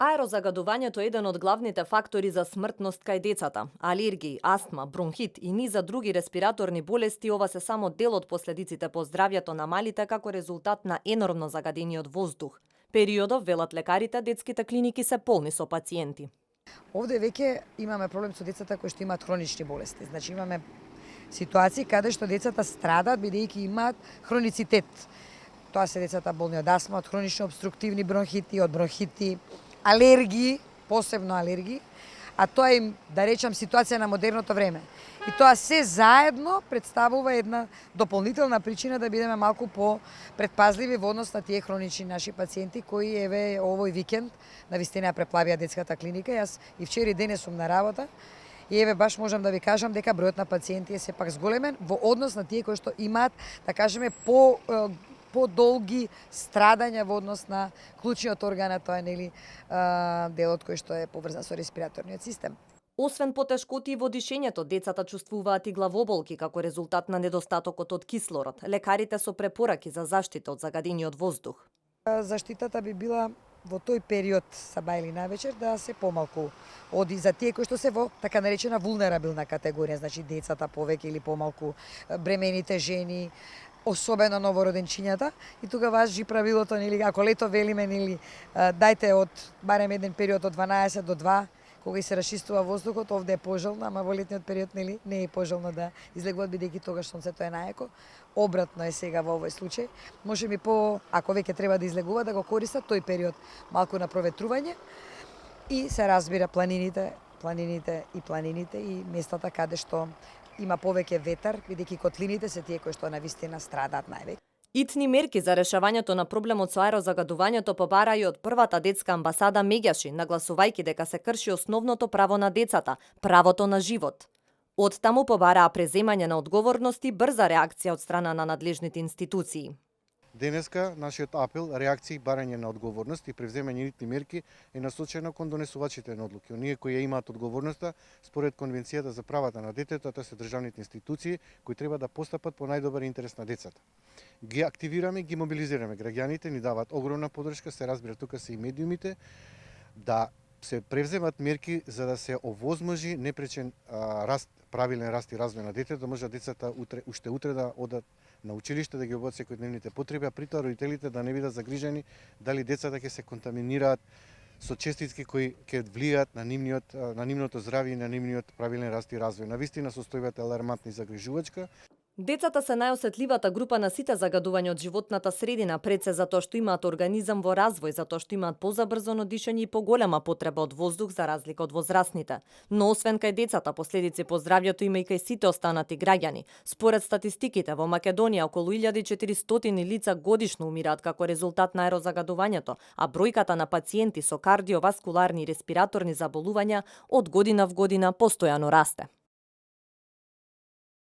Аерозагадувањето е еден од главните фактори за смртност кај децата. Алергии, астма, бронхит и низа други респираторни болести, ова се само дел од последиците по здравјето на малите како резултат на енормно загадениот воздух. Периодов, велат лекарите, детските клиники се полни со пациенти. Овде веќе имаме проблем со децата кои што имаат хронични болести. Значи имаме ситуации каде што децата страдаат бидејќи имаат хроницитет. Тоа се децата болни од астма, од хронични обструктивни бронхити, од бронхити, алергии, посебно алергии, а тоа е, да речам, ситуација на модерното време. И тоа се заедно представува една дополнителна причина да бидеме малку по-предпазливи во однос на тие хронични наши пациенти кои еве овој викенд навистина преплавија детската клиника. Јас и вчера и денес сум на работа и еве баш можам да ви кажам дека бројот на пациенти е сепак зголемен во однос на тие кои што имаат, да кажеме, подолги страдања во однос на клучниот орган, тоа е нели делот кој што е поврзан со респираторниот систем. Освен потешкоти во дишењето, децата чувствуваат и главоболки како резултат на недостатокот од кислород. Лекарите со препораки за заштита од загадениот воздух. Заштитата би била во тој период саба или навечер да се помалку оди за тие кои што се во така наречена вулнерабилна категорија, значи децата повеќе или помалку, бремените жени, особено новороденчињата, и тука важи правилото, нели, ако лето велиме, нели, дајте од барем еден период од 12 до 2, кога и се расчистува воздухот, овде е пожелно, ама во летниот период, нели, не е пожелно да излегуваат бидејќи тогаш сонцето е најако. Обратно е сега во овој случај. Може би ако веќе треба да излегува, да го користат тој период малку на проветрување и се разбира планините и местата каде што има повеќе ветар, бидејќи котлините се тие кои што навистина страдаат највеќе. Итни мерки за решавањето на проблемот со аерозагадувањето побара и од првата детска амбасада Меѓаши, нагласувајќи дека се крши основното право на децата – правото на живот. Од таму побараа преземање на одговорност и брза реакција од страна на надлежните институции. Денеска нашиот апел, реакции, барање на одговорност и превземање итни мерки е насочено кон донесувачите на одлуки. Оние кои ја имаат одговорноста според Конвенцијата за правата на детето, тоа се државните институции кои треба да постапат по најдобар интерес на децата. Ги активираме, ги мобилизираме. Граѓаните ни даваат огромна подршка, се разбира тука се и медиумите, да се превземат мерки за да се овозможи непречен раст, правилен раст и развој на детето, да може децата уште утре да одат на училиште, да ги обуват секојдневните потреби, а притоа родителите да не бидат загрижени дали децата ќе се контаминираат со честици кои ќе влијаат на нивното здравје и на нивниот правилен раст и развој. Навистина состојбата е алармантна и загрижувачка. Децата се најосетливата група на сите загадувања од животната средина, пред се затоа што имаат организам во развој, затоа што имаат позабрзано дишење и поголема потреба од воздух за разлика од возрастните. Но освен кај децата, последици по здравјето има и кај сите останати граѓани. Според статистиките, во Македонија околу 1400 лица годишно умираат како резултат на аерозагадувањето, а бројката на пациенти со кардиоваскуларни и респираторни заболувања од година в година постојано расте.